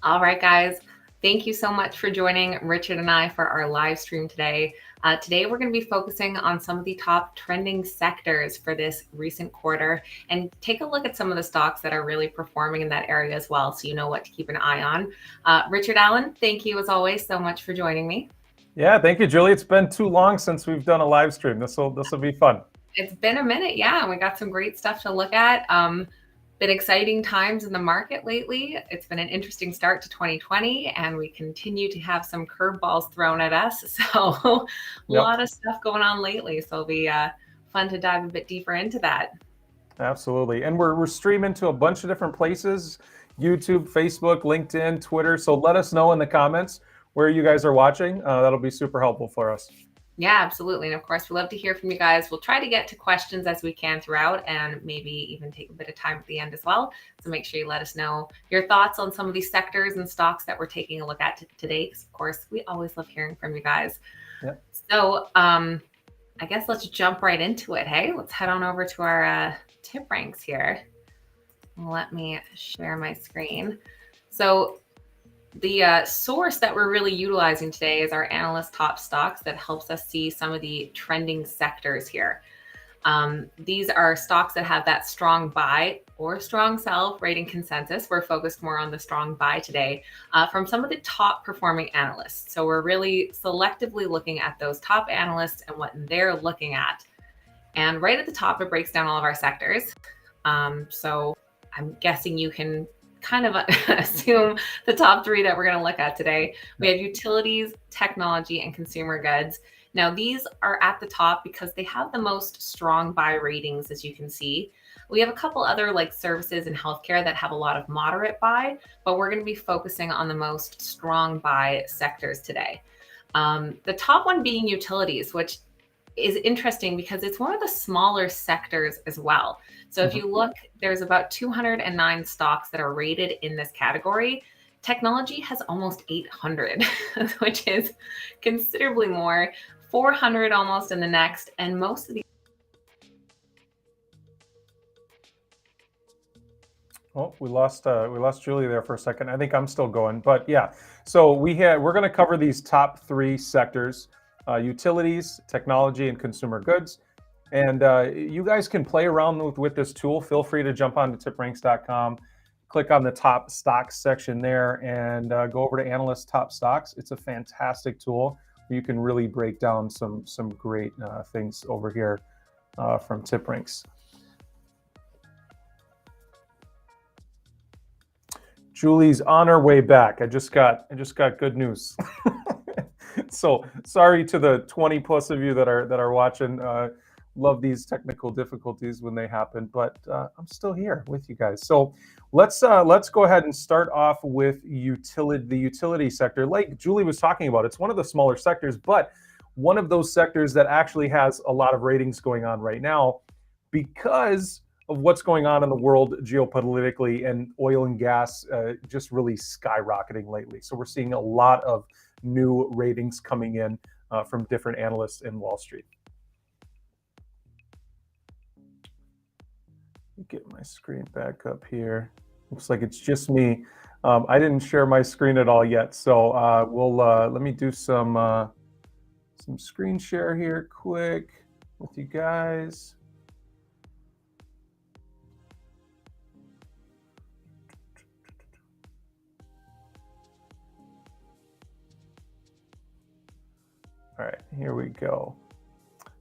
All right, guys. Thank you so much for joining Richard and I for our live stream today. Today, we're going to be focusing on some of the top trending sectors for this recent quarter and take a look at some of the stocks that are really performing in that area as well, so you know what to keep an eye on. Richard Allen, thank you as always so much for joining me. Yeah, thank you, Julie. It's been too long since we've done a live stream. This will be fun. It's been a minute, yeah, and we got some great stuff to look at. Been exciting times in the market lately. It's been an interesting start to 2020, and we continue to have some curveballs thrown at us. So a lot of stuff going on lately. So it'll be fun to dive a bit deeper into that. Absolutely. And we're streaming to a bunch of different places: YouTube, Facebook, LinkedIn, Twitter. So let us know in the comments where you guys are watching. That'll be super helpful for us. Yeah, absolutely. And of course, we love to hear from you guys. We'll try to get to questions as we can throughout and maybe even take a bit of time at the end as well. So make sure you let us know your thoughts on some of these sectors and stocks that we're taking a look at today. Because of course, we always love hearing from you guys. Yeah. So I guess let's jump right into it. Hey, let's head on over to our TipRanks here. Let me share my screen. So the source that we're really utilizing today is our analyst top stocks that helps us see some of the trending sectors here. These are stocks that have that strong buy or strong sell rating consensus. We're focused more on the strong buy today from some of the top performing analysts. So we're really selectively looking at those top analysts and what they're looking at. And right at the top, it breaks down all of our sectors. So I'm guessing you can kind of assume the top three that we're going to look at today. We have utilities, technology, and consumer goods. Now, these are at the top because they have the most strong buy ratings, as you can see. We have a couple other like services and healthcare that have a lot of moderate buy, but we're going to be focusing on the most strong buy sectors today. The top one being utilities, which is interesting because it's one of the smaller sectors as well. So if you look, there's about 209 stocks that are rated in this category. Technology has almost 800, which is considerably more, 400 almost in the next, and most of the Oh, we lost Julie there for a second. I think I'm still going, but yeah. So we're going to cover these top three sectors: utilities, technology, and consumer goods. And you guys can play around with this tool. Feel free to jump on to tipranks.com, click on the top stocks section there, and go over to analyst top stocks. It's a fantastic tool. You can really break down some great things over here from TipRanks. Julie's on her way back. I just got good news. So sorry to the 20 plus of you that are watching. Love these technical difficulties when they happen, but I'm still here with you guys. So let's go ahead and start off with the utility sector. Like Julie was talking about, it's one of the smaller sectors, but one of those sectors that actually has a lot of ratings going on right now because of what's going on in the world geopolitically, and oil and gas just really skyrocketing lately. So we're seeing a lot of new ratings coming in from different analysts in Wall Street. Get my screen back up here. Looks like it's just me. I didn't share my screen at all yet, so let me do some screen share here quick with you guys. All right, here we go.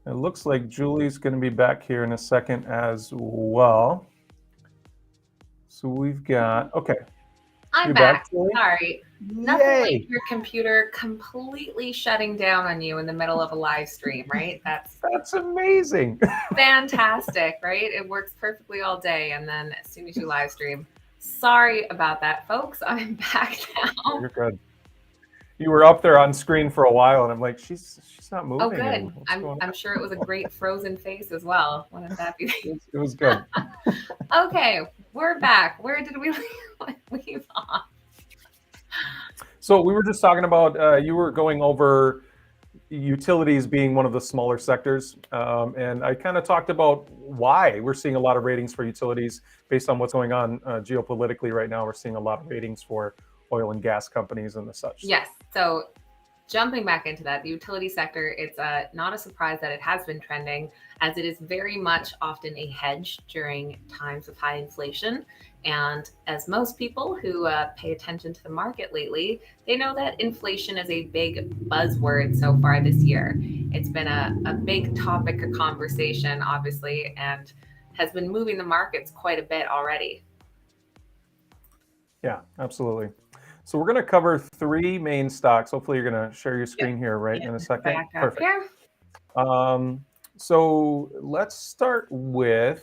It looks like Julie's going to be back here in a second as well. So we've got, okay. I'm back. Sorry. Nothing like your computer completely shutting down on you in the middle of a live stream, right? That's amazing. Fantastic, right? It works perfectly all day. And then as soon as you live stream, sorry about that, folks. I'm back now. You're good. You were up there on screen for a while, and I'm like, she's not moving. Oh, good. I'm sure it was a great frozen face as well. Wouldn't that be? It was good. Okay, we're back. Where did we leave off? So we were just talking about you were going over utilities being one of the smaller sectors, and I kind of talked about why we're seeing a lot of ratings for utilities based on what's going on geopolitically right now. We're seeing a lot of ratings for oil and gas companies and the such. Yes. So jumping back into that, the utility sector, it's not a surprise that it has been trending, as it is very much often a hedge during times of high inflation. And as most people who pay attention to the market lately, they know that inflation is a big buzzword so far this year. It's been a big topic of conversation, obviously, and has been moving the markets quite a bit already. Yeah, absolutely. So we're going to cover 3 main stocks. Hopefully you're going to share your screen here right in a second. Back up Perfect. here. So let's start with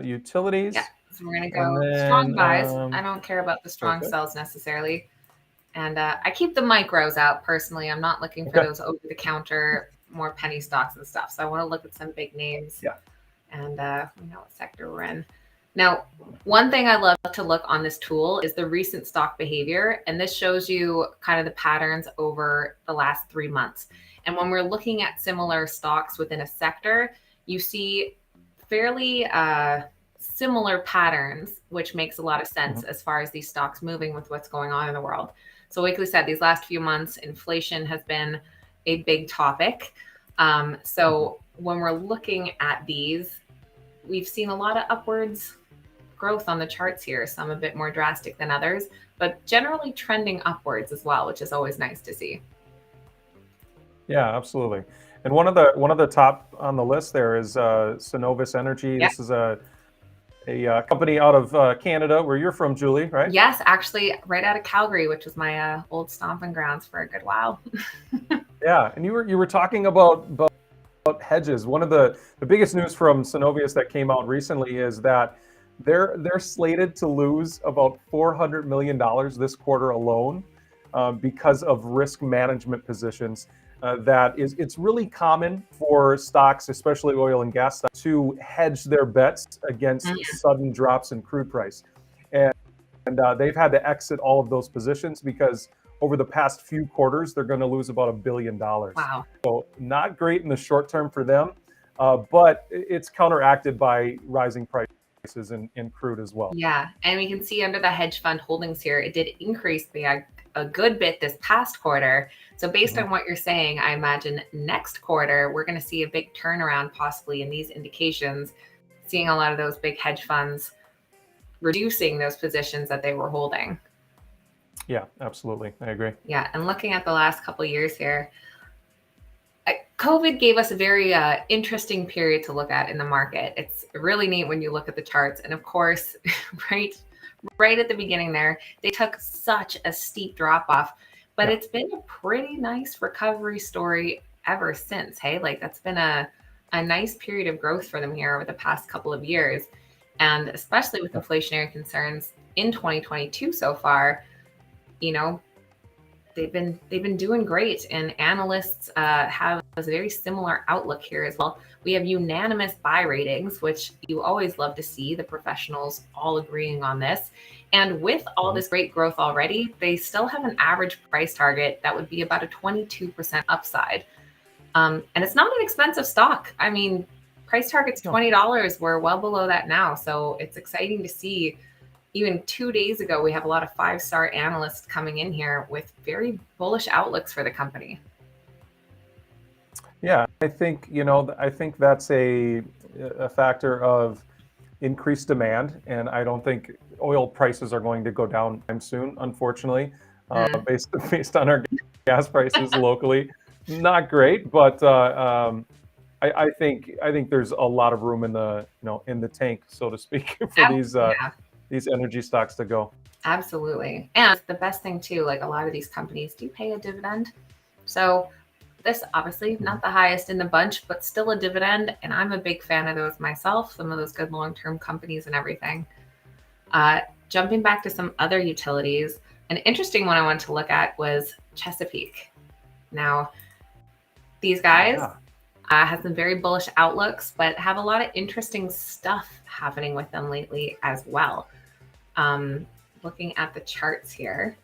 utilities. Yeah. So we're going to And go then, strong buys. I don't care about the strong perfect. sells necessarily. And I keep the micros out personally. I'm not looking for Okay. those over-the-counter, more penny stocks and stuff. So I want to look at some big names. Yeah. And we know what sector we're in. Now, one thing I love to look on this tool is the recent stock behavior. And this shows you kind of the patterns over the last 3 months. And when we're looking at similar stocks within a sector, you see fairly similar patterns, which makes a lot of sense as far as these stocks moving with what's going on in the world. So like we said, these last few months, inflation has been a big topic. So when we're looking at these, we've seen a lot of upwards growth on the charts here, some a bit more drastic than others, but generally trending upwards as well, which is always nice to see. Yeah, absolutely. And one of the top on the list there is Cenovus Energy. Yeah. This is a company out of Canada, where you're from, Julie, right? Yes, actually, right out of Calgary, which was my old stomping grounds for a good while. Yeah, and you were talking about hedges. One of the biggest news from Cenovus that came out recently is that they're slated to lose about $400 million this quarter alone because of risk management positions. It's really common for stocks, especially oil and gas stocks, to hedge their bets against sudden drops in crude price. And they've had to exit all of those positions because over the past few quarters, they're going to lose about $1 billion. Wow. So not great in the short term for them, but it's counteracted by rising prices in crude as well. Yeah, and we can see under the hedge fund holdings here, it did increase a good bit this past quarter. So based on what you're saying, I imagine next quarter, we're going to see a big turnaround possibly in these indications, seeing a lot of those big hedge funds reducing those positions that they were holding. Yeah, absolutely. I agree. Yeah, and looking at the last couple of years here, COVID gave us a very interesting period to look at in the market. It's really neat when you look at the charts. And of course, right at the beginning there, they took such a steep drop off, but it's been a pretty nice recovery story ever since. Hey, like that's been a nice period of growth for them here over the past couple of years. And especially with inflationary concerns in 2022 so far, you know, they've been doing great, and analysts have a very similar outlook here as well. We have unanimous buy ratings, which you always love to see, the professionals all agreeing on this. And with all this great growth already, they still have an average price target that would be about a 22% upside. And it's not an expensive stock. I mean, price target's $20. We're well below that now. So it's exciting to see. Even 2 days ago, we have a lot of 5-star analysts coming in here with very bullish outlooks for the company. Yeah, I think that's a factor of increased demand, and I don't think oil prices are going to go down soon, unfortunately, based on our gas prices locally. Not great, but I think there's a lot of room in the tank, so to speak, for these energy stocks to go. Absolutely. And the best thing too, like a lot of these companies do pay a dividend. So this obviously not the highest in the bunch, but still a dividend. And I'm a big fan of those myself, some of those good long-term companies and everything. Jumping back to some other utilities, an interesting one I wanted to look at was Chesapeake. Now, these guys have some very bullish outlooks, but have a lot of interesting stuff happening with them lately as well. Looking at the charts here,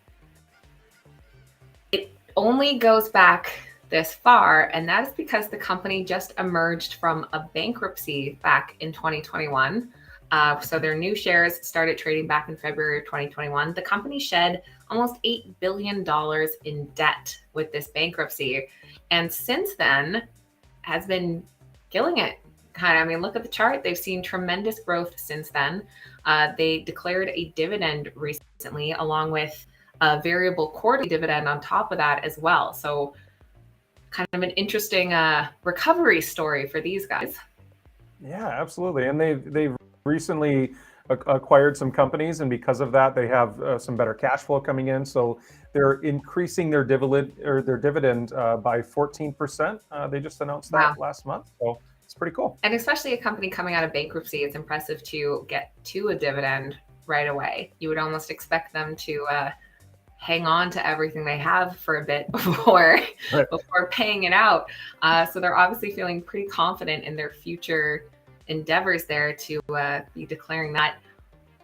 it only goes back this far, and that is because the company just emerged from a bankruptcy back in 2021. So their new shares started trading back in February of 2021. The company shed almost $8 billion in debt with this bankruptcy. And since then has been killing it. I mean, look at the chart. They've seen tremendous growth since then. They declared a dividend recently, along with a variable quarterly dividend on top of that as well. So kind of an interesting recovery story for these guys. Yeah, absolutely. And they've recently acquired some companies, and because of that, they have some better cash flow coming in. So they're increasing their dividend by 14%. They just announced that last month. So it's pretty cool. And especially a company coming out of bankruptcy, it's impressive to get to a dividend right away. You would almost expect them to hang on to everything they have for a bit before paying it out. So they're obviously feeling pretty confident in their future endeavors there to be declaring that.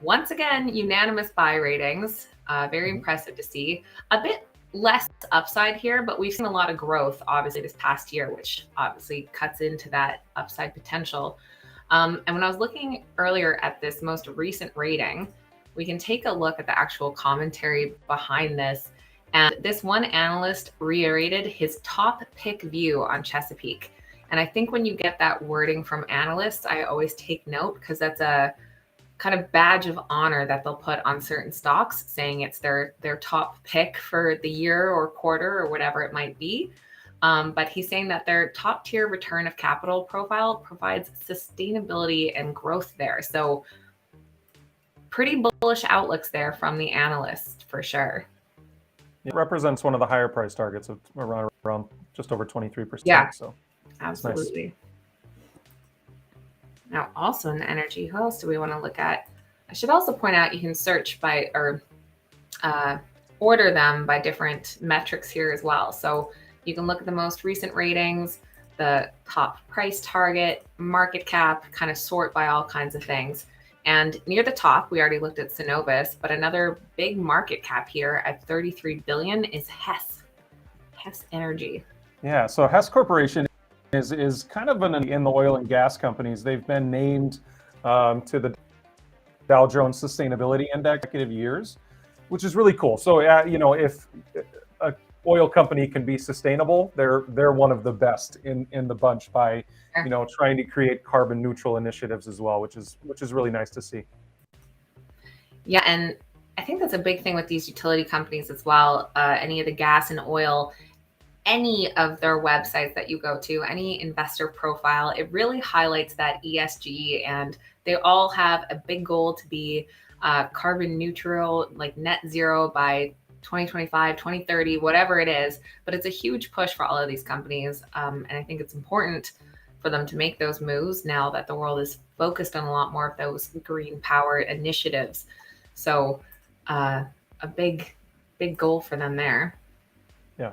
Once again, unanimous buy ratings. Very impressive to see. A bit less upside here, but we've seen a lot of growth, obviously, this past year, which obviously cuts into that upside potential. And when I was looking earlier at this most recent rating, we can take a look at the actual commentary behind this. And this one analyst reiterated his top pick view on Chesapeake. And I think when you get that wording from analysts, I always take note, because that's a kind of badge of honor that they'll put on certain stocks, saying it's their top pick for the year or quarter or whatever it might be. But he's saying that their top tier return of capital profile provides sustainability and growth there. So pretty bullish outlooks there from the analyst for sure. It represents one of the higher price targets of around just over 23%. Yeah, so absolutely. Nice. Now, also in the energy, who else do we want to look at? I should also point out you can search by or order them by different metrics here as well. So you can look at the most recent ratings, the top price target, market cap, kind of sort by all kinds of things. And near the top, we already looked at Synovus, but another big market cap here at 33 billion is Hess Energy. Yeah, so Hess Corporation is kind of in the oil and gas companies. They've been named to the Dow Jones Sustainability Index years, which is really cool. So if a oil company can be sustainable, they're one of the best in the bunch by trying to create carbon neutral initiatives as well, which is really nice to see. Yeah, and I think that's a big thing with these utility companies as well. Any of the gas and oil, any of their websites that you go to, any investor profile, it really highlights that ESG, and they all have a big goal to be carbon neutral, like net zero by 2025, 2030, whatever it is. But it's a huge push for all of these companies. And I think it's important for them to make those moves now that the world is focused on a lot more of those green power initiatives. So a big goal for them there. Yeah.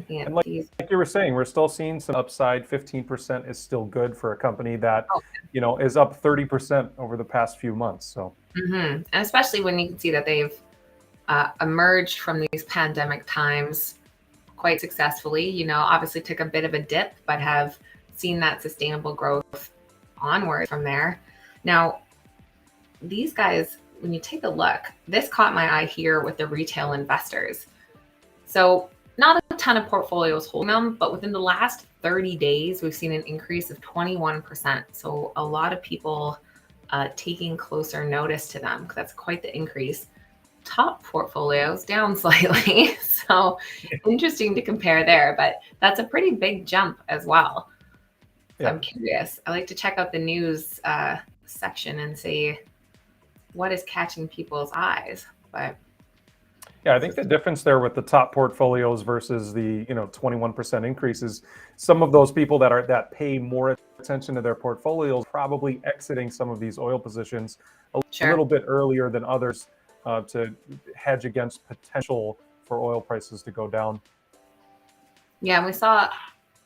And like you were saying, we're still seeing some upside. 15% is still good for a company that, is up 30% over the past few months. So, and especially when you can see that they've emerged from these pandemic times quite successfully, obviously took a bit of a dip, but have seen that sustainable growth onward from there. Now, these guys, when you take a look, this caught my eye here with the retail investors. So not a ton of portfolios holding them, but within the last 30 days, we've seen an increase of 21%. So a lot of people taking closer notice to them. That's quite the increase. Top portfolios down slightly. So interesting to compare there, but that's a pretty big jump as well. So I'm curious. I like to check out the news section and see what is catching people's eyes. But yeah, I think the difference there with the top portfolios versus the 21% increases, some of those people that pay more attention to their portfolios probably exiting some of these oil positions a little bit earlier than others to hedge against potential for oil prices to go down. Yeah, and we saw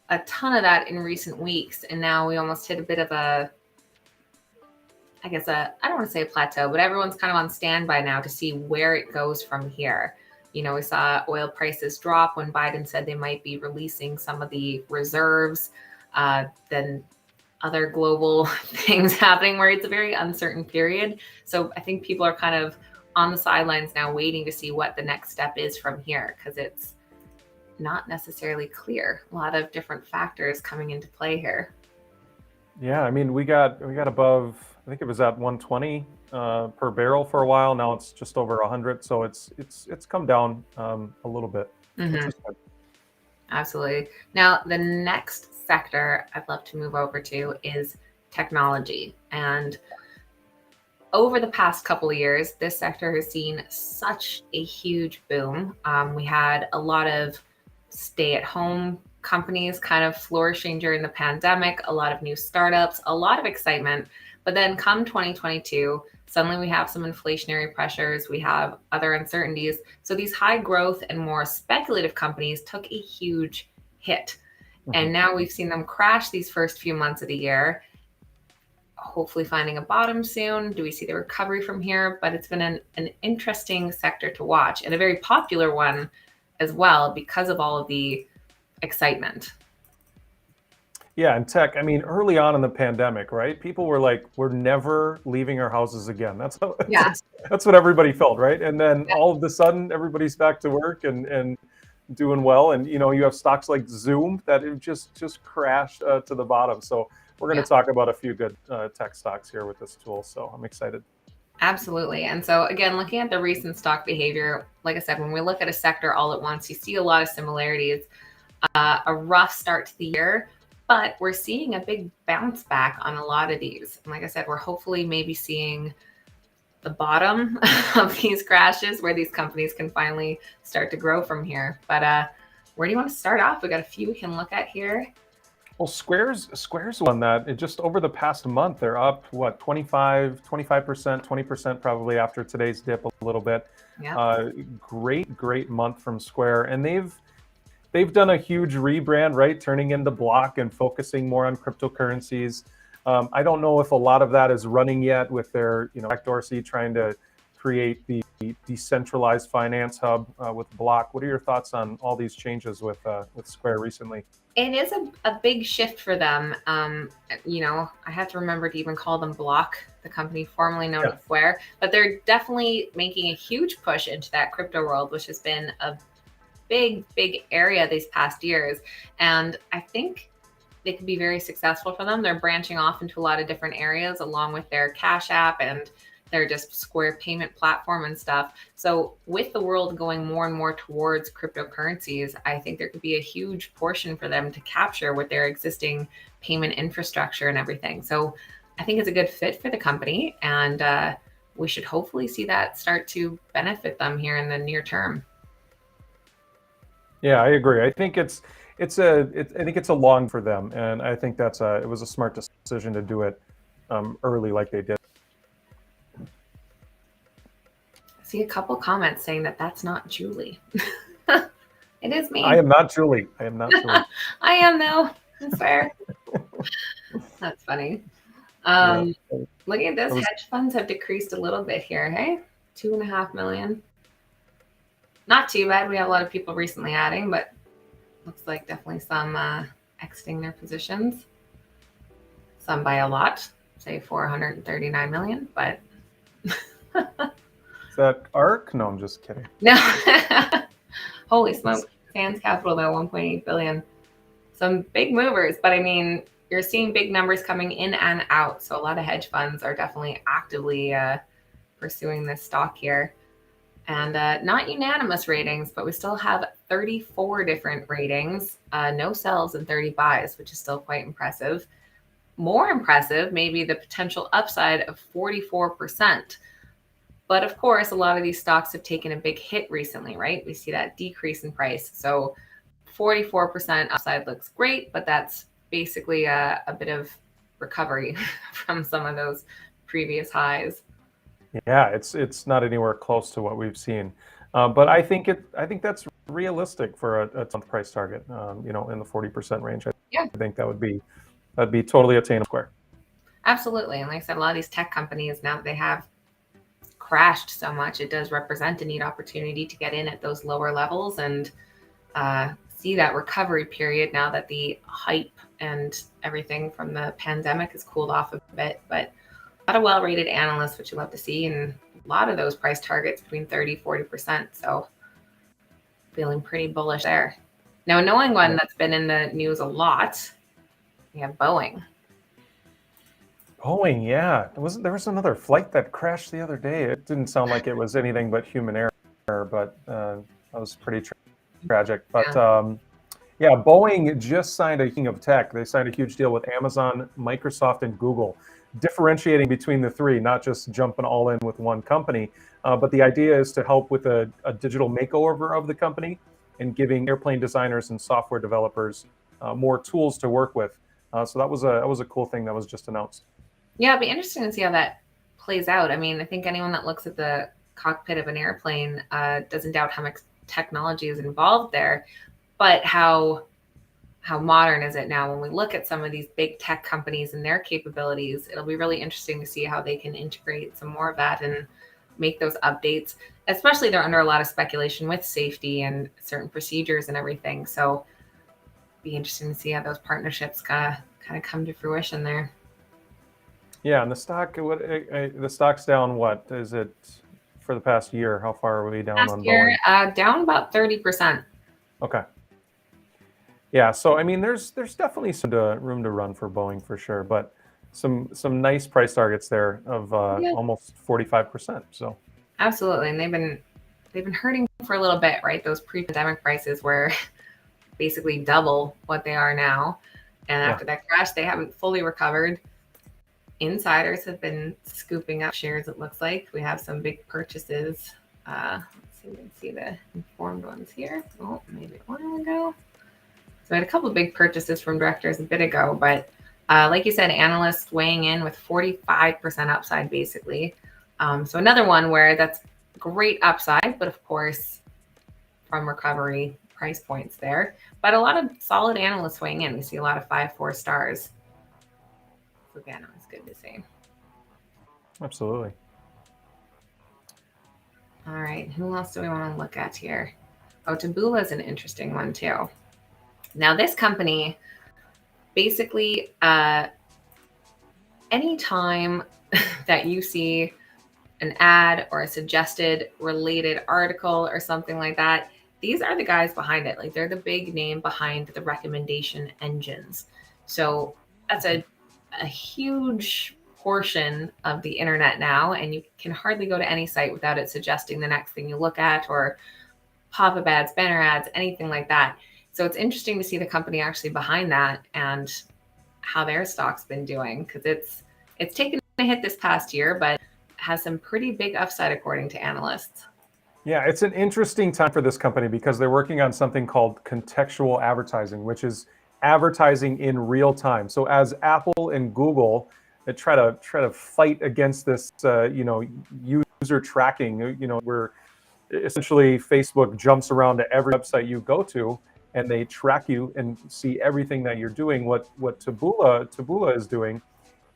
a ton of that in recent weeks, and now we almost hit a bit of I don't want to say a plateau, but everyone's kind of on standby now to see where it goes from here. We saw oil prices drop when Biden said they might be releasing some of the reserves, then other global things happening where it's a very uncertain period. So I think people are kind of on the sidelines now waiting to see what the next step is from here, because it's not necessarily clear. A lot of different factors coming into play here. Yeah, I mean, we got above, I think it was at 120 per barrel for a while. Now it's just over 100, so it's come down a little bit, which is good. Absolutely. Now, the next sector I'd love to move over to is technology. And over the past couple of years, this sector has seen such a huge boom. We had a lot of stay-at-home companies kind of flourishing during the pandemic, a lot of new startups, a lot of excitement. But then come 2022, suddenly we have some inflationary pressures, we have other uncertainties. So these high growth and more speculative companies took a huge hit. And now we've seen them crash these first few months of the year, hopefully finding a bottom soon. Do we see the recovery from here? But it's been an interesting sector to watch, and a very popular one as well because of all of the excitement. Yeah, and tech, I mean, early on in the pandemic, right? People were like, we're never leaving our houses again. That's what everybody felt, right? And then all of a sudden, everybody's back to work and doing well. And, you know, you have stocks like Zoom that have just crashed to the bottom. So we're going to talk about a few good tech stocks here with this tool. So I'm excited. Absolutely. And so again, looking at the recent stock behavior, like I said, when we look at a sector all at once, you see a lot of similarities. A rough start to the year, but we're seeing a big bounce back on a lot of these. And like I said, we're hopefully maybe seeing the bottom of these crashes where these companies can finally start to grow from here. But where do you want to start off? We got a few we can look at here. Well, Square's on that. It just over the past month, they're up, what, 25%, 20% probably after today's dip a little bit. Yeah. Great month from Square. And they've done a huge rebrand, right? Turning into Block and focusing more on cryptocurrencies. I don't know if a lot of that is running yet with their, Jack Dorsey trying to create the decentralized finance hub with Block. What are your thoughts on all these changes with Square recently? It is a big shift for them. I have to remember to even call them Block, the company formerly known as Square, but they're definitely making a huge push into that crypto world, which has been a big area these past years. And I think they could be very successful for them. They're branching off into a lot of different areas along with their Cash App and their just Square payment platform and stuff. So with the world going more and more towards cryptocurrencies, I think there could be a huge portion for them to capture with their existing payment infrastructure and everything. So I think it's a good fit for the company, and we should hopefully see that start to benefit them here in the near term. Yeah, I agree. I think it's a long for them, and I think it was a smart decision to do it early like they did. I see a couple comments saying that that's not Julie. It is me. I am not Julie. I am though. It's fair. That's funny. Looking at this, hedge funds have decreased a little bit here. Hey, 2.5 million. Not too bad. We have a lot of people recently adding, but looks like definitely some exiting their positions. Some by a lot, say 439 million, but. Is that ARK? No, I'm just kidding. No. Holy smoke. Sands Capital, though, 1.8 billion. Some big movers, but I mean, you're seeing big numbers coming in and out. So a lot of hedge funds are definitely actively pursuing this stock here. And not unanimous ratings, but we still have 34 different ratings, no sells and 30 buys, which is still quite impressive. More impressive, maybe the potential upside of 44%. But of course, a lot of these stocks have taken a big hit recently, right? We see that decrease in price. So 44% upside looks great, but that's basically a bit of recovery from some of those previous highs. Yeah, it's not anywhere close to what we've seen, but I think that's realistic for a price target. In the 40% range. I think that'd be totally attainable. Absolutely, and like I said, a lot of these tech companies, now that they have crashed so much, it does represent a neat opportunity to get in at those lower levels and see that recovery period now that the hype and everything from the pandemic has cooled off a bit. But a lot of well-rated analysts, which you love to see, and lot of those price targets between 30-40%. So feeling pretty bullish there. Now, knowing one that's been in the news a lot, we have Boeing. Boeing, yeah. There was another flight that crashed the other day. It didn't sound like it was anything but human error, but that was pretty tragic. But yeah, Boeing just signed a king of tech. They signed a huge deal with Amazon, Microsoft, and Google, differentiating between the three, not just jumping all in with one company. But the idea is to help with a digital makeover of the company and giving airplane designers and software developers more tools to work with. So that was a cool thing that was just announced. Yeah, it'd be interesting to see how that plays out. I mean, I think anyone that looks at the cockpit of an airplane doesn't doubt how much technology is involved there, but how modern is it now? When we look at some of these big tech companies and their capabilities, it'll be really interesting to see how they can integrate some more of that and make those updates. Especially they're under a lot of speculation with safety and certain procedures and everything. So be interesting to see how those partnerships kind of come to fruition there. Yeah, and the stock's down. What is it for the past year? How far are we down on Boeing? Down about 30%. Okay. Yeah, so I mean, there's definitely some room to run for Boeing for sure, but some nice price targets there of almost 45%. So absolutely, and they've been hurting for a little bit, right? Those pre-pandemic prices were basically double what they are now, and after that crash, they haven't fully recovered. Insiders have been scooping up shares, it looks like. We have some big purchases. Let's see, we can see the informed ones here. Oh, maybe a while ago. So I had a couple of big purchases from directors a bit ago, but like you said, analysts weighing in with 45% upside, basically. So another one where that's great upside, but of course, from recovery price points there. But a lot of solid analysts weighing in. We see a lot of 5-4 stars. So again, it was good to see. Absolutely. All right, who else do we want to look at here? Oh, Taboola is an interesting one too. Now, this company, basically, anytime that you see an ad or a suggested related article or something like that, these are the guys behind it. Like, they're the big name behind the recommendation engines. So that's a huge portion of the internet now, and you can hardly go to any site without it suggesting the next thing you look at, or pop-up ads, banner ads, anything like that. So it's interesting to see the company actually behind that and how their stock's been doing, because it's taken a hit this past year, but has some pretty big upside according to analysts. Yeah, it's an interesting time for this company because they're working on something called contextual advertising, which is advertising in real time. So as Apple and Google try to fight against this, user tracking, where essentially Facebook jumps around to every website you go to, and they track you and see everything that you're doing. What Taboola is doing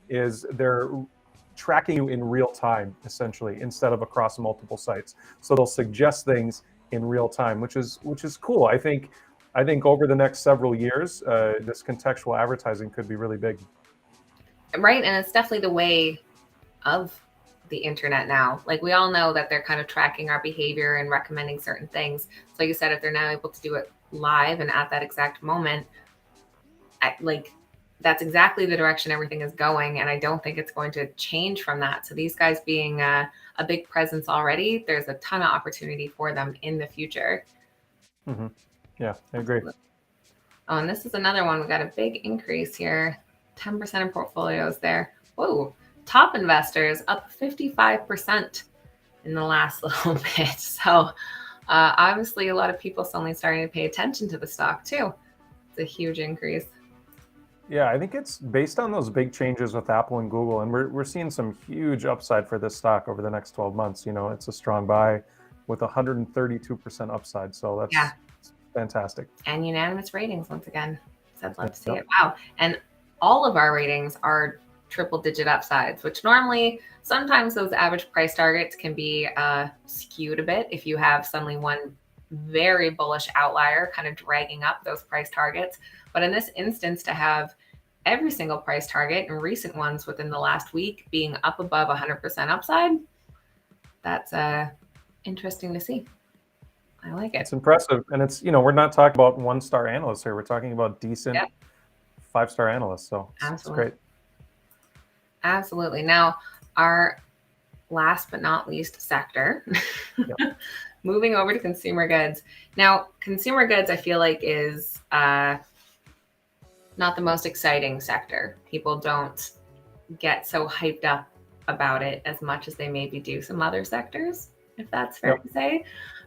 is they're tracking you in real time, essentially, instead of across multiple sites. So they'll suggest things in real time, which is cool. I think over the next several years, this contextual advertising could be really big. Right, and it's definitely the way of the internet now. Like, we all know that they're kind of tracking our behavior and recommending certain things. So like you said, if they're now able to do it live and at that exact moment, that's exactly the direction everything is going, and I don't think it's going to change from that. So these guys being a big presence already, there's a ton of opportunity for them in the future. Mm-hmm. Yeah, I agree. Oh, and this is another one. We got a big increase here, 10% of portfolios there. Whoa, top investors up 55% in the last little bit. So obviously a lot of people suddenly starting to pay attention to the stock too. It's a huge increase. Yeah, I think it's based on those big changes with Apple and Google, and we're seeing some huge upside for this stock over the next 12 months. It's a strong buy with 132% upside. So that's fantastic. And unanimous ratings once again. So I'd love to see it. Wow. And all of our ratings are triple-digit upsides, which normally sometimes those average price targets can be skewed a bit if you have suddenly one very bullish outlier kind of dragging up those price targets. But in this instance, to have every single price target and recent ones within the last week being up above 100% upside, that's interesting to see. I like it. It's impressive. And it's, we're not talking about 1-star analysts here. We're talking about decent Yep, 5-star analysts. So it's absolutely. great. Absolutely. Now, our last but not least sector, Yep. moving over to consumer goods. Now, consumer goods, I feel like, is not the most exciting sector. People don't get so hyped up about it as much as they maybe do some other sectors, if that's fair Yep. to say.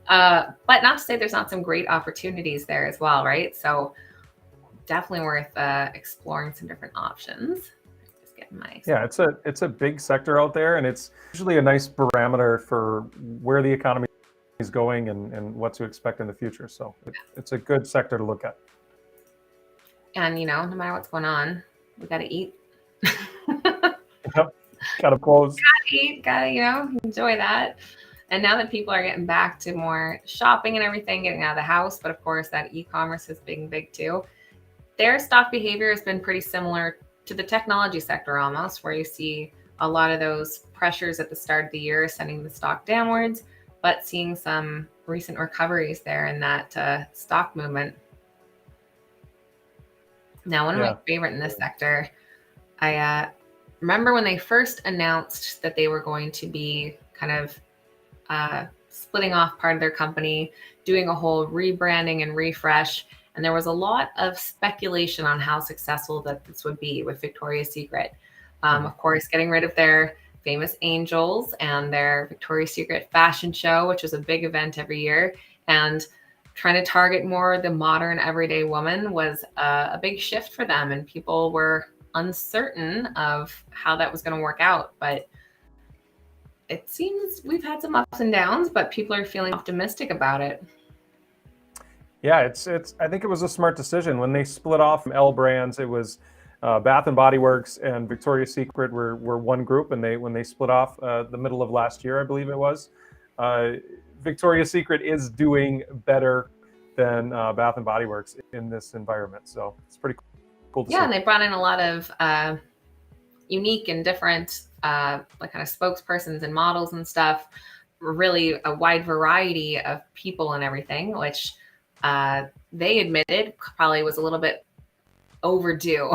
But not to say there's not some great opportunities there as well, right? So definitely worth exploring some different options. Just getting my Yeah, it's a big sector out there, and it's usually a nice barometer for where the economy is going and what to expect in the future. So it's a good sector to look at. And no matter what's going on, we got to eat. Yep. Gotta close. Eat, gotta enjoy that. And now that people are getting back to more shopping and everything, getting out of the house, but of course that e-commerce is being big too. Their stock behavior has been pretty similar to the technology sector almost, where you see a lot of those pressures at the start of the year sending the stock downwards, but seeing some recent recoveries there in that stock movement. Now, one of my favorite in this sector, I remember when they first announced that they were going to be kind of splitting off part of their company, doing a whole rebranding and refresh. And there was a lot of speculation on how successful that this would be with Victoria's Secret. Of course, getting rid of their famous angels and their Victoria's Secret fashion show, which was a big event every year, and trying to target more the modern everyday woman was a big shift for them. And people were uncertain of how that was going to work out. But it seems we've had some ups and downs, but people are feeling optimistic about it. Yeah, it's. I think it was a smart decision when they split off from L Brands. It was Bath and Body Works and Victoria's Secret were one group, and when they split off the middle of last year, I believe it was. Victoria's Secret is doing better than Bath and Body Works in this environment, so it's pretty cool to see. Yeah, and they brought in a lot of unique and different like kind of spokespersons and models and stuff. Really a wide variety of people and everything, which they admitted probably was a little bit overdue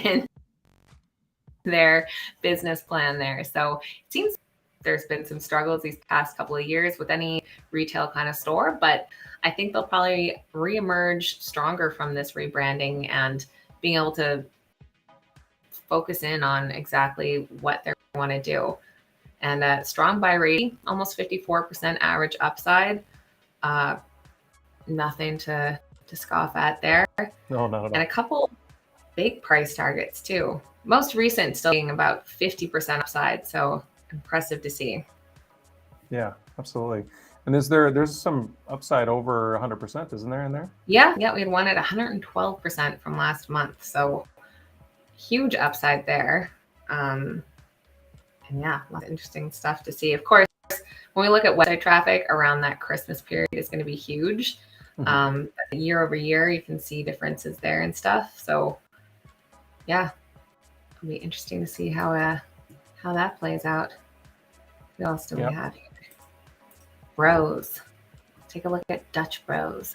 in their business plan there. So it seems there's been some struggles these past couple of years with any retail kind of store, but I think they'll probably reemerge stronger from this rebranding and being able to focus in on exactly what they want to do. And strong buy rating, almost 54% average upside. Nothing to scoff at there. No, not at all. And a couple big price targets too. Most recent still being about 50% upside. So impressive to see. Yeah, absolutely. And there's some upside over 100%, isn't there in there? Yeah, we had one at 112% from last month. So huge upside there. And yeah, lots of interesting stuff to see. Of course, when we look at website traffic around that Christmas period, is going to be huge. Year over year, you can see differences there and stuff. So yeah, it'll be interesting to see how that plays out. What else do we have here? Bros. Take a look at Dutch Bros.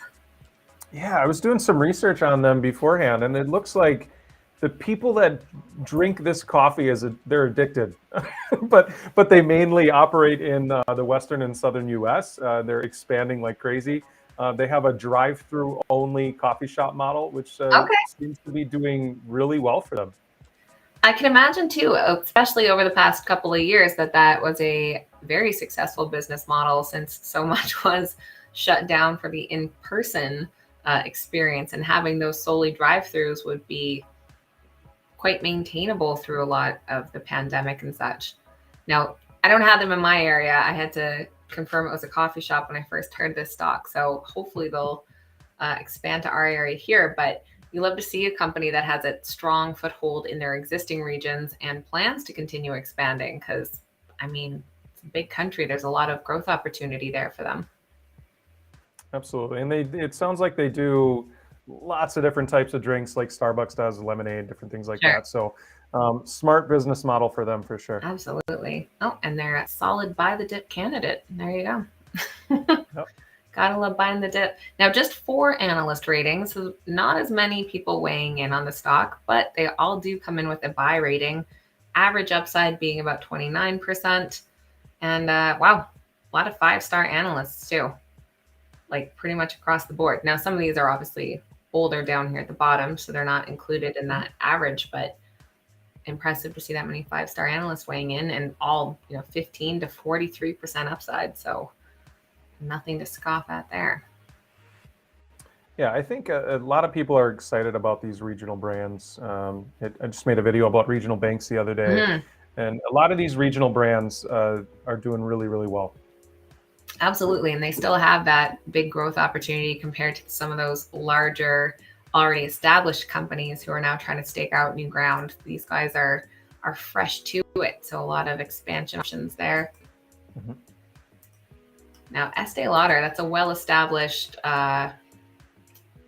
Yeah, I was doing some research on them beforehand, and it looks like the people that drink this coffee they're addicted, but they mainly operate in the western and southern U.S. They're expanding like crazy. They have a drive-through only coffee shop model, which seems to be doing really well for them. I can imagine too, especially over the past couple of years, that was a very successful business model, since so much was shut down for the in-person experience, and having those solely drive-throughs would be quite maintainable through a lot of the pandemic and such. Now, I don't have them in my area. I had to confirm it was a coffee shop when I first heard this stock. So hopefully they'll expand to our area here. But you love to see a company that has a strong foothold in their existing regions and plans to continue expanding, because, I mean, it's a big country. There's a lot of growth opportunity there for them. Absolutely. And it sounds like they do lots of different types of drinks, like Starbucks does, lemonade, different things like that. So Smart business model for them for sure. Absolutely. Oh, and they're a solid buy the dip candidate. There you go. Yep. Gotta love buying the dip. Now, just 4 analyst ratings, so not as many people weighing in on the stock, but they all do come in with a buy rating. Average upside being about 29%. And wow, a lot of 5-star analysts too, like pretty much across the board. Now, some of these are obviously older down here at the bottom, so they're not included in that average, but impressive to see that many 5-star analysts weighing in, and all 15 to 43% upside. So nothing to scoff at there. Yeah, I think a lot of people are excited about these regional brands. I just made a video about regional banks the other day, and a lot of these regional brands are doing really, really well. Absolutely. And they still have that big growth opportunity compared to some of those larger, already established companies who are now trying to stake out new ground. These guys are fresh to it. So a lot of expansion options there. Mm-hmm. Now, Estee Lauder, that's a well-established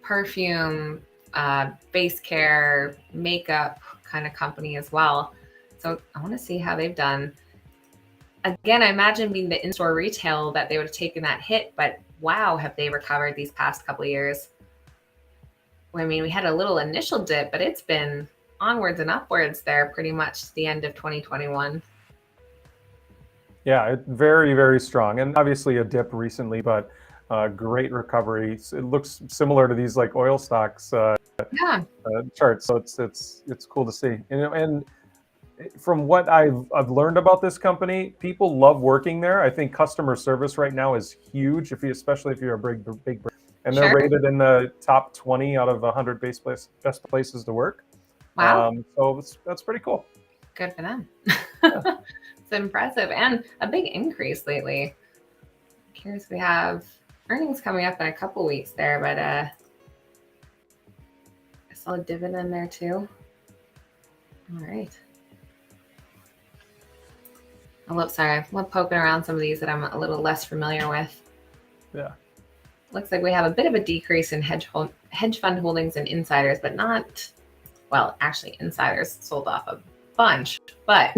perfume, base care, makeup kind of company as well. So I want to see how they've done. Again, I imagine being the in-store retail that they would have taken that hit, but wow, have they recovered these past couple of years. I mean, we had a little initial dip, but it's been onwards and upwards there pretty much the end of 2021. Yeah, very, very strong. And obviously a dip recently, but great recovery. It looks similar to these like oil stocks charts. So it's cool to see. And from what I've learned about this company, people love working there. I think customer service right now is huge, especially if you're a big brand. And they're rated in the top 20 out of 100 best places to work. Wow. So that's pretty cool. Good for them. Yeah. It's impressive, and a big increase lately. Curious, we have earnings coming up in a couple weeks there, but I saw a dividend there too. All right. Sorry, I'm poking around some of these that I'm a little less familiar with. Yeah. Looks like we have a bit of a decrease in hedge fund holdings and insiders, but not, well, actually insiders sold off a bunch, but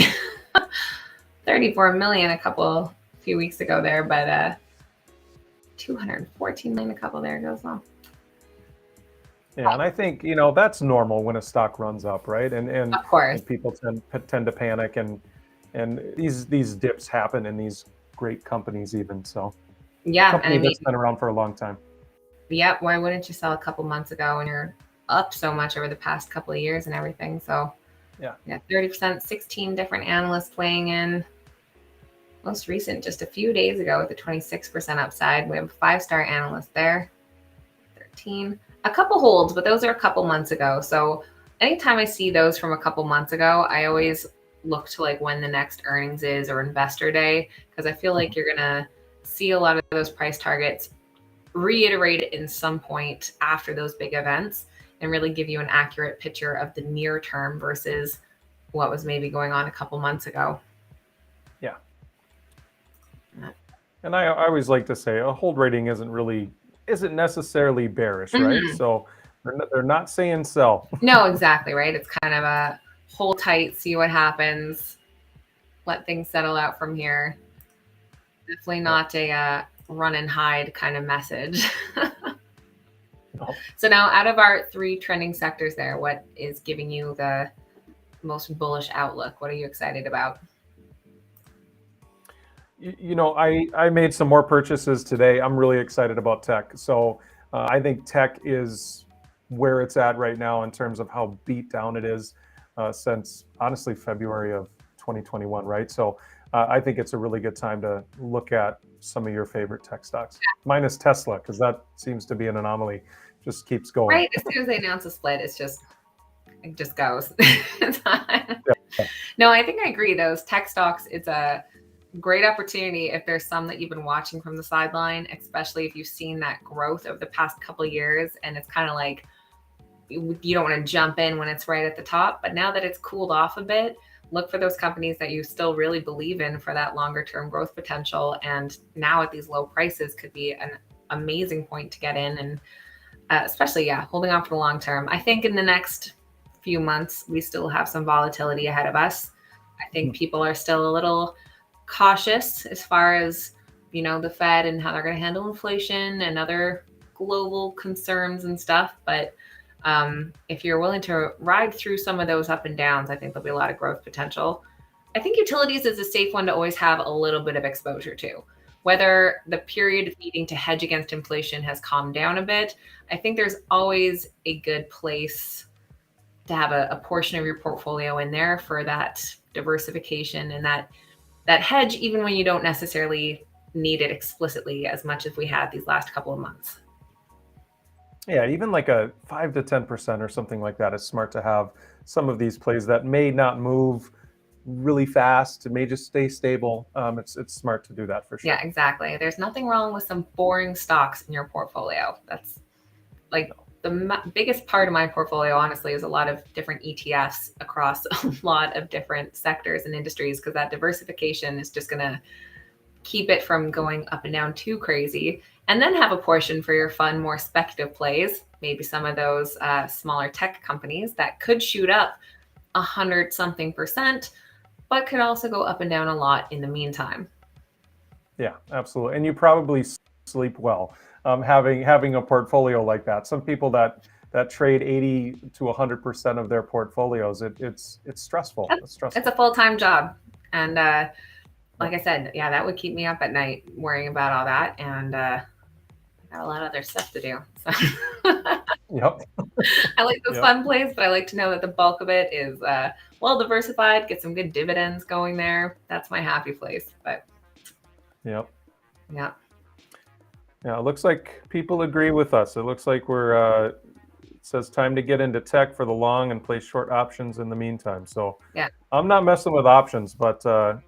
34 million a few weeks ago there, but 214 million a couple there goes on. Yeah, and I think that's normal when a stock runs up, right? And of course, and people tend to panic, and these dips happen in these great companies even. So yeah, company that's been around for a long time. Yeah, why wouldn't you sell a couple months ago when you're up so much over the past couple of years and everything? So yeah, 30%, 16 different analysts weighing in. Most recent, just a few days ago, with a 26% upside. We have a 5-star analyst there. 13. A couple holds, but those are a couple months ago. So anytime I see those from a couple months ago, I always look to like when the next earnings is or investor day, because I feel like you're going to see a lot of those price targets reiterated in some point after those big events and really give you an accurate picture of the near term versus what was maybe going on a couple months ago. Yeah. And I always like to say a hold rating isn't necessarily bearish, right? So they're not saying sell. No, exactly, right? It's kind of a hold tight, see what happens, let things settle out from here. Definitely not a run and hide kind of message. No. So now, out of our 3 trending sectors there, what is giving you the most bullish outlook? What are you excited about? I made some more purchases today. I'm really excited about tech. So I think tech is where it's at right now in terms of how beat down it is since, honestly, February of 2021, right? So I think it's a really good time to look at some of your favorite tech stocks, minus Tesla, because that seems to be an anomaly. Just keeps going. Right. As soon as they announce a split, it just goes. No, I think I agree. Those tech stocks, it's a great opportunity if there's some that you've been watching from the sideline, especially if you've seen that growth over the past couple of years. And it's kind of like you don't want to jump in when it's right at the top. But now that it's cooled off a bit, look for those companies that you still really believe in for that longer term growth potential. And now at these low prices could be an amazing point to get in. And especially, holding on for the long term. I think in the next few months, we still have some volatility ahead of us. I think people are still a little cautious as far as, the Fed and how they're going to handle inflation and other global concerns and stuff. But if you're willing to ride through some of those up and downs, I think there'll be a lot of growth potential. I think utilities is a safe one to always have a little bit of exposure to. Whether the period of needing to hedge against inflation has calmed down a bit, I think there's always a good place to have a portion of your portfolio in there for that diversification and that hedge, even when you don't necessarily need it explicitly as much as we had these last couple of months. Yeah, even like a 5 to 10% or something like that is smart to have some of these plays that may not move really fast. It may just stay stable. It's smart to do that for sure. Yeah, exactly. There's nothing wrong with some boring stocks in your portfolio. That's like the biggest part of my portfolio, honestly, is a lot of different ETFs across a lot of different sectors and industries, because that diversification is just going to keep it from going up and down too crazy. And then have a portion for your fun, more speculative plays, maybe some of those smaller tech companies that could shoot up 100-something%, but could also go up and down a lot in the meantime. Yeah, absolutely. And you probably sleep well having a portfolio like that. Some people that trade 80 to 100% of their portfolios, it's stressful. It's stressful. It's a full-time job. And like I said, yeah, that would keep me up at night worrying about all that. And I got a lot of other stuff to do. So Yep. I like those fun plays, but I like to know that the bulk of it is well diversified, get some good dividends going there. That's my happy place. But yep. Yeah. Yeah, it looks like people agree with us. It looks like it says time to get into tech for the long and play short options in the meantime. So yeah, I'm not messing with options, but I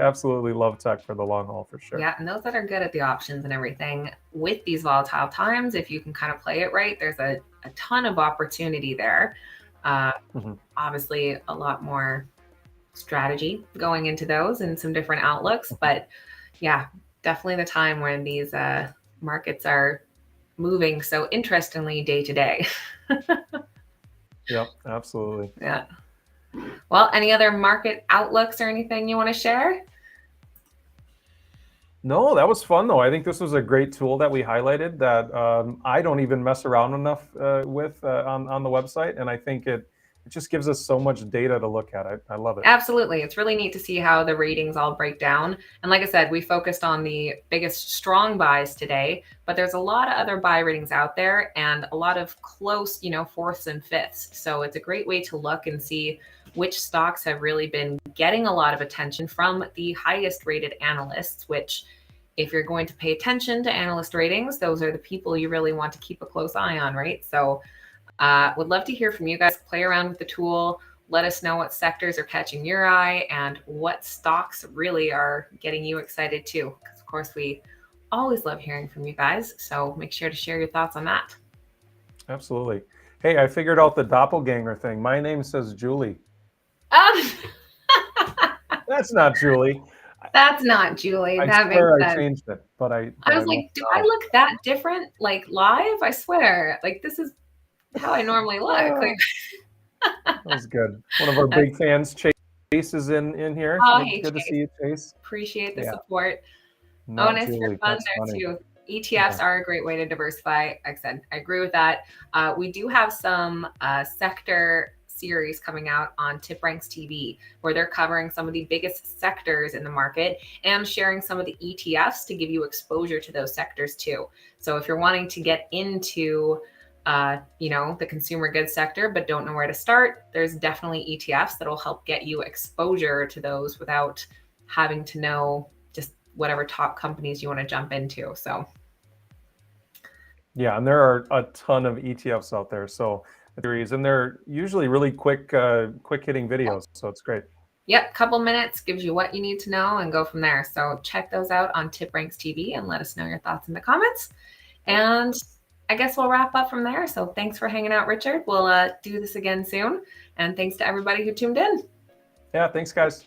absolutely love tech for the long haul for sure. Yeah, and those that are good at the options and everything with these volatile times, if you can kind of play it right, there's a ton of opportunity there. Obviously, a lot more strategy going into those and some different outlooks, but yeah, definitely the time when these markets are moving so interestingly day to day. Yep, absolutely. Yeah. Well, any other market outlooks or anything you want to share? No, that was fun though. I think this was a great tool that we highlighted that I don't even mess around enough with on the website, and I think it just gives us so much data to look at. I love it. Absolutely. It's really neat to see how the ratings all break down. And like I said, we focused on the biggest strong buys today, but there's a lot of other buy ratings out there and a lot of close, fourths and fifths. So it's a great way to look and see which stocks have really been getting a lot of attention from the highest rated analysts, which if you're going to pay attention to analyst ratings, those are the people you really want to keep a close eye on, right? So would love to hear from you guys. Play around with the tool. Let us know what sectors are catching your eye and what stocks really are getting you excited too. Because of course, we always love hearing from you guys. So make sure to share your thoughts on that. Absolutely. Hey, I figured out the doppelganger thing. My name says Julie. That's not Julie. That's not Julie. I that swear makes I sense. changed it, but I was like, do I look that different? Like live? I swear. Like this is how I normally look. That was good. One of our big fans, Chase, is in here. Oh, good to see you, Chase. Appreciate the support. Not And Julie. it's fun there too. ETFs are a great way to diversify. Like I said, I agree with that. We do have some sector series coming out on TipRanks TV where they're covering some of the biggest sectors in the market and sharing some of the ETFs to give you exposure to those sectors too. So if you're wanting to get into the consumer goods sector, but don't know where to start, there's definitely ETFs that will help get you exposure to those without having to know just whatever top companies you want to jump into. So yeah, and there are a ton of ETFs out there. So and they're usually really quick hitting videos. So it's great. Yep, couple minutes gives you what you need to know and go from there. So check those out on TipRanks TV and let us know your thoughts in the comments. And I guess we'll wrap up from there. So thanks for hanging out, Richard. We'll do this again soon. And thanks to everybody who tuned in. Yeah, thanks, guys.